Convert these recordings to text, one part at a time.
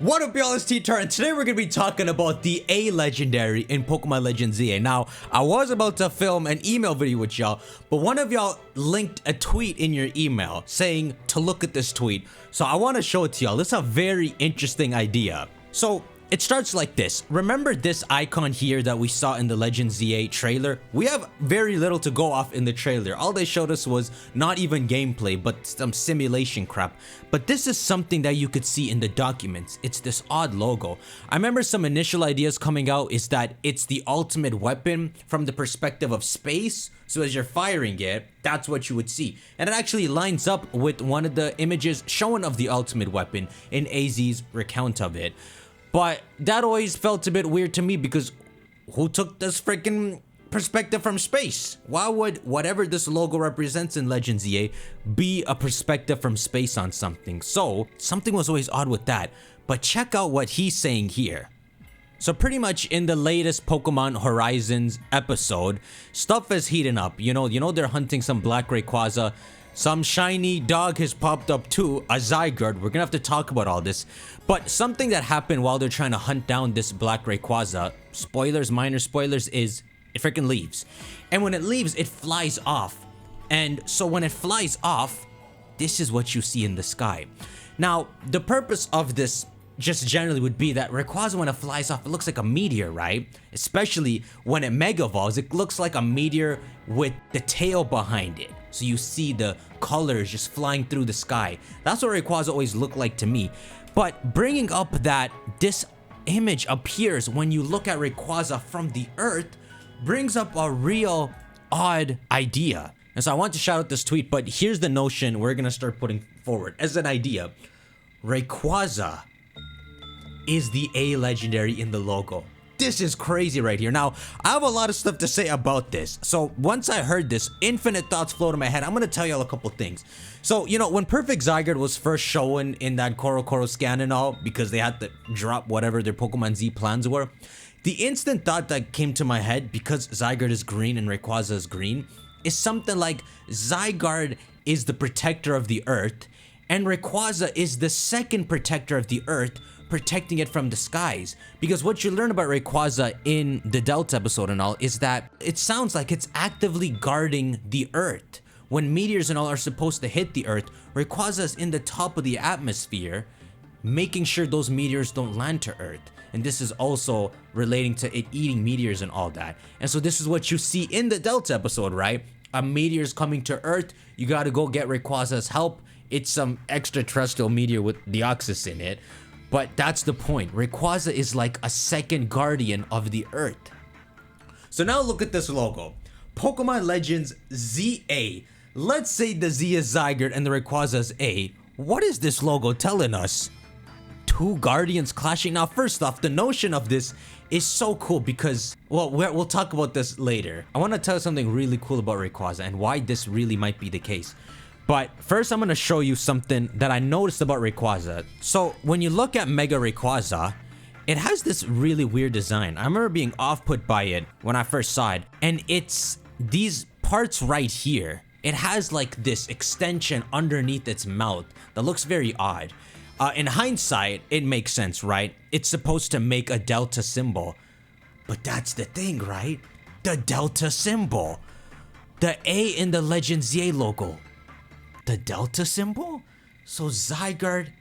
What up y'all, it's T-Tar, and today we're going to be talking about the A legendary in Pokemon Legends ZA. Now, I was about to film an email video with y'all, but one of y'all linked a tweet in your email saying to look at this tweet. So I want to show it to y'all. This is a very interesting idea. So it starts like this. Remember this icon here that we saw in the Legends ZA trailer? We have very little to go off in the trailer. All they showed us was not even gameplay, but some simulation crap. But this is something that you could see in the documents. It's this odd logo. I remember some initial ideas coming out is that it's the ultimate weapon from the perspective of space. So as you're firing it, that's what you would see. And it actually lines up with one of the images shown of the ultimate weapon in AZ's recount of it. But that always felt a bit weird to me because who took this freaking perspective from space? Why would whatever this logo represents in Legends ZA be a perspective from space on something? So something was always odd with that. But check out what he's saying here. So pretty much in the latest Pokemon Horizons episode, stuff is heating up. You know they're hunting some black Rayquaza. Some shiny dog has popped up too, a Zygarde. We're gonna have to talk about all this. But something that happened while they're trying to hunt down this black Rayquaza, spoilers, minor spoilers, is it freaking leaves. And when it leaves, it flies off. And so when it flies off, this is what you see in the sky. Now, the purpose of this just generally would be that Rayquaza, when it flies off, it looks like a meteor, right? Especially when it Mega Evolves, it looks like a meteor with the tail behind it. So you see the colors just flying through the sky. That's what Rayquaza always looked like to me. But bringing up that this image appears when you look at Rayquaza from the Earth brings up a real odd idea. And so I want to shout out this tweet, but here's the notion we're gonna start putting forward as an idea. Rayquaza is the A legendary in the logo. This is crazy right here. Now, I have a lot of stuff to say about this. So once I heard this, infinite thoughts flow to my head. I'm gonna tell y'all a couple things. So, when Perfect Zygarde was first shown in that Koro scan and all, because they had to drop whatever their Pokemon Z plans were, the instant thought that came to my head, because Zygarde is green and Rayquaza is green, is something like Zygarde is the protector of the Earth, and Rayquaza is the second protector of the Earth, protecting it from the skies. Because what you learn about Rayquaza in the Delta episode and all is that it sounds like it's actively guarding the Earth. When meteors and all are supposed to hit the Earth, Rayquaza is in the top of the atmosphere, making sure those meteors don't land to Earth. And this is also relating to it eating meteors and all that. And so this is what you see in the Delta episode, right? A meteor's coming to Earth, you gotta go get Rayquaza's help. It's some extraterrestrial meteor with Deoxys in it. But that's the point. Rayquaza is like a second guardian of the Earth. So now look at this logo. Pokemon Legends ZA. Let's say the Z is Zygarde and the Rayquaza is A. What is this logo telling us? Two guardians clashing. Now, first off, the notion of this is so cool because, well, we'll talk about this later. I want to tell you something really cool about Rayquaza and why this really might be the case. But first, I'm going to show you something that I noticed about Rayquaza. So when you look at Mega Rayquaza, it has this really weird design. I remember being off-put by it when I first saw it. And it's these parts right here. It has like this extension underneath its mouth that looks very odd. In hindsight, it makes sense, right? It's supposed to make a delta symbol. But that's the thing, right? The delta symbol. The A in the Legends ZA logo. The delta symbol? So Zygarde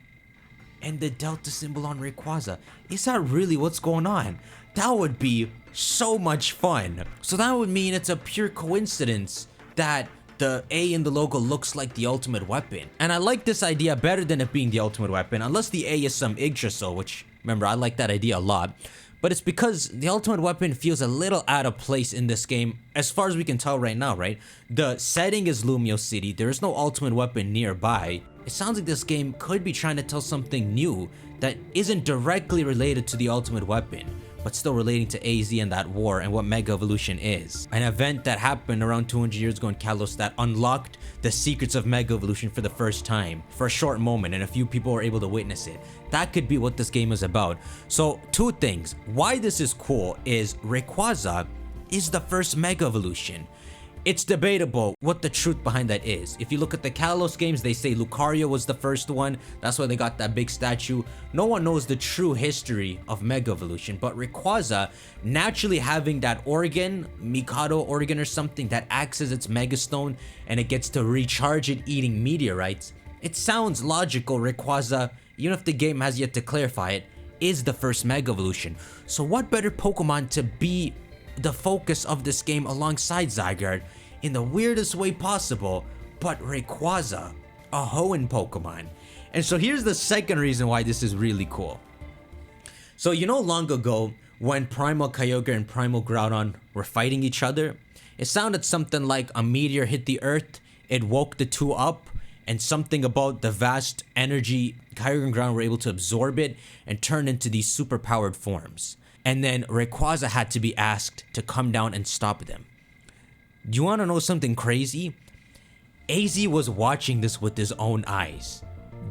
and the delta symbol on Rayquaza. Is that really what's going on? That would be so much fun. So that would mean it's a pure coincidence that the A in the logo looks like the ultimate weapon. And I like this idea better than it being the ultimate weapon, unless the A is some Yggdrasil, which, remember, I like that idea a lot. But it's because the ultimate weapon feels a little out of place in this game, as far as we can tell right now, right? The setting is Lumio City, there is no ultimate weapon nearby. It sounds like this game could be trying to tell something new that isn't directly related to the ultimate weapon, but still relating to AZ and that war and what Mega Evolution is. An event that happened around 200 years ago in Kalos that unlocked the secrets of Mega Evolution for the first time, for a short moment, and a few people were able to witness it. That could be what this game is about. So, two things. Why this is cool is Rayquaza is the first Mega Evolution. It's debatable what the truth behind that is. If you look at the Kalos games, they say Lucario was the first one. That's why they got that big statue. No one knows the true history of Mega Evolution, but Rayquaza naturally having that organ, Mikado organ or something, that acts as its Mega Stone and it gets to recharge it eating meteorites. It sounds logical Rayquaza, even if the game has yet to clarify it, is the first Mega Evolution. So what better Pokemon to be the focus of this game alongside Zygarde in the weirdest way possible, but Rayquaza, a Hoenn Pokemon. And so here's the second reason why this is really cool. So you know, long ago when Primal Kyogre and Primal Groudon were fighting each other, it sounded something like a meteor hit the earth, it woke the two up, and something about the vast energy Kyogre and Groudon were able to absorb it and turn into these super powered forms. And then Rayquaza had to be asked to come down and stop them. Do you want to know something crazy? AZ was watching this with his own eyes.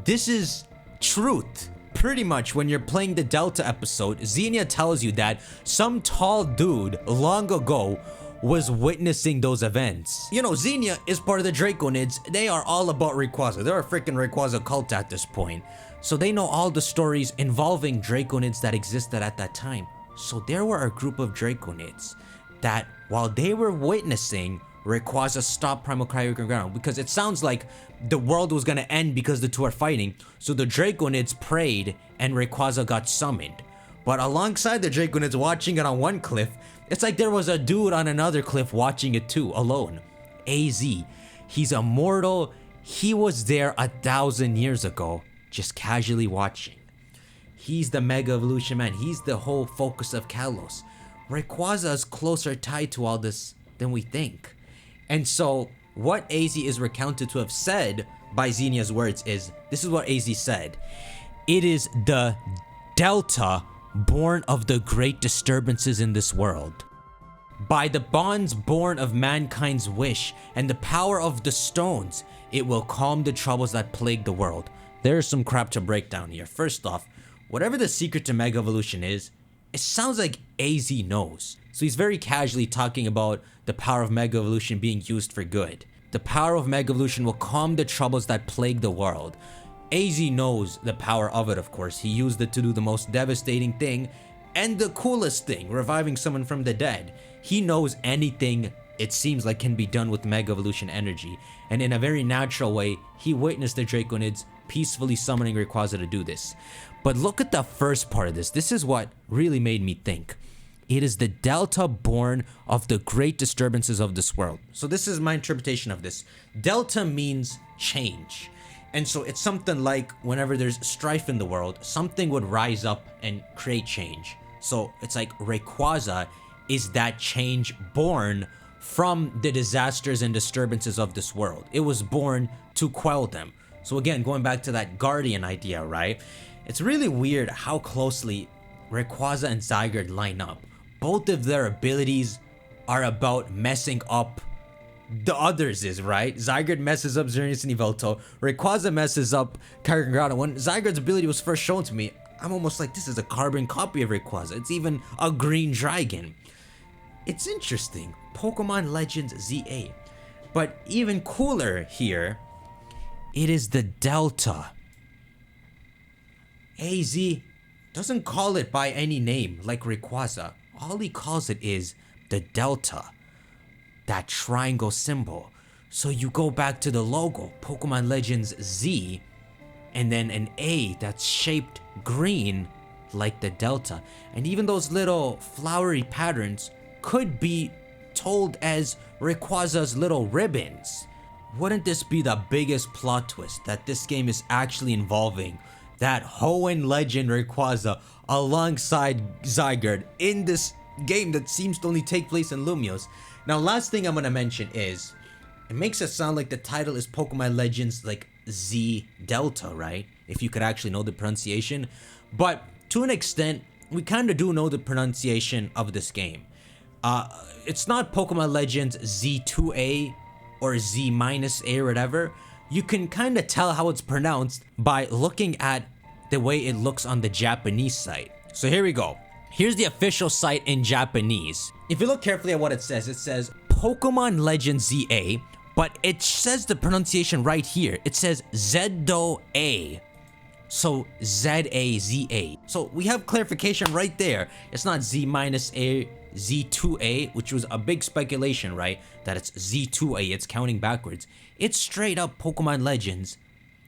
This is truth. Pretty much when you're playing the Delta episode, Xenia tells you that some tall dude long ago was witnessing those events. You know, Xenia is part of the Draconids. They are all about Rayquaza. They're a freaking Rayquaza cult at this point. So they know all the stories involving Draconids that existed at that time. So there were a group of Draconids that, while they were witnessing Rayquaza stop Primal Kyogre and Groudon, because it sounds like the world was gonna end because the two are fighting, so the Draconids prayed and Rayquaza got summoned. But alongside the Draconids watching it on one cliff, it's like there was a dude on another cliff watching it too, alone. AZ, he's immortal. He was there 1,000 years ago, just casually watching. He's the Mega Evolution man. He's the whole focus of Kalos. Rayquaza is closer tied to all this than we think. And so what AZ is recounted to have said by Xenia's words is, this is what AZ said. It is the Delta born of the great disturbances in this world. By the bonds born of mankind's wish and the power of the stones, it will calm the troubles that plague the world. There's some crap to break down here. First off, whatever the secret to Mega Evolution is, it sounds like AZ knows. So he's very casually talking about the power of Mega Evolution being used for good. The power of Mega Evolution will calm the troubles that plague the world. AZ knows the power of it, of course. He used it to do the most devastating thing and the coolest thing, reviving someone from the dead. He knows anything, it seems like, can be done with Mega Evolution energy. And in a very natural way, he witnessed the Draconids peacefully summoning Rayquaza to do this. But look at the first part of this. This is what really made me think. It is the Delta born of the great disturbances of this world. So this is my interpretation of this. Delta means change. And so it's something like whenever there's strife in the world, something would rise up and create change. So it's like Rayquaza is that change born from the disasters and disturbances of this world. It was born to quell them. So again, going back to that Guardian idea, right? It's really weird how closely Rayquaza and Zygarde line up. Both of their abilities are about messing up the others is, right? Zygarde messes up Xerneas and Yveltal. Rayquaza messes up Kyogre and Groudon. When Zygarde's ability was first shown to me, I'm almost like, this is a carbon copy of Rayquaza. It's even a green dragon. It's interesting. Pokemon Legends ZA. But even cooler here, it is the Delta. AZ doesn't call it by any name like Rayquaza. All he calls it is the Delta. That triangle symbol. So you go back to the logo, Pokemon Legends Z, and then an A that's shaped green like the Delta. And even those little flowery patterns could be told as Rayquaza's little ribbons. Wouldn't this be the biggest plot twist, that this game is actually involving that Hoenn legend Rayquaza alongside Zygarde in this game that seems to only take place in Lumiose? Now, last thing I'm gonna mention is, it makes it sound like the title is Pokemon Legends like Z Delta, right? If you could actually know the pronunciation. But to an extent, we kind of do know the pronunciation of this game. It's not Pokemon Legends Z2A or Z-A or whatever. You can kind of tell how it's pronounced by looking at the way it looks on the Japanese site. So here we go. Here's the official site in Japanese. If you look carefully at what it says Pokemon Legends ZA, but it says the pronunciation right here. It says ZA. So ZA. So we have clarification right there. It's not Z-A, Z2A, which was a big speculation, right? That it's Z2A, it's counting backwards. It's straight up Pokemon Legends.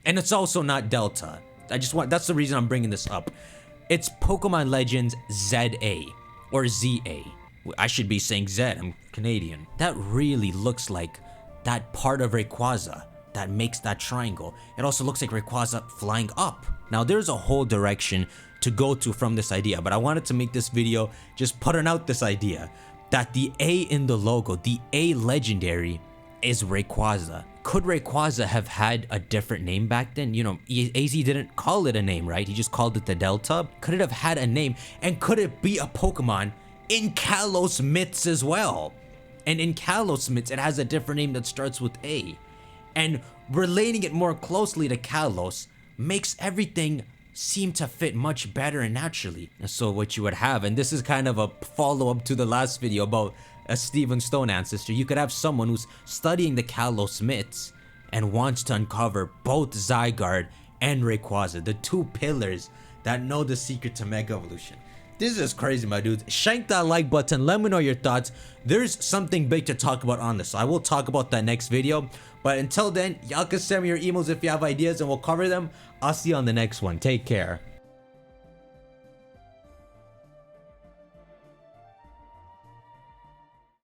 And it's also not Delta. That's the reason I'm bringing this up. It's Pokemon Legends ZA or ZA. I should be saying Z, I'm Canadian. That really looks like that part of Rayquaza that makes that triangle. It also looks like Rayquaza flying up. Now there's a whole direction to go to from this idea, but I wanted to make this video just putting out this idea that the A in the logo, the A legendary, is Rayquaza. Could Rayquaza have had a different name back then? You know, AZ didn't call it a name, right? He just called it the Delta. Could it have had a name? And could it be a Pokemon in Kalos myths as well? And in Kalos myths, it has a different name that starts with A. And relating it more closely to Kalos makes everything seem to fit much better and naturally. So what you would have, and this is kind of a follow-up to the last video about a Steven Stone ancestor, you could have someone who's studying the Kalos myths and wants to uncover both Zygarde and Rayquaza, the two pillars that know the secret to Mega Evolution. This is crazy, my dudes. Shank that like button. Let me know your thoughts. There's something big to talk about on this, so I will talk about that next video. But until then, y'all can send me your emails if you have ideas and we'll cover them. I'll see you on the next one. Take care.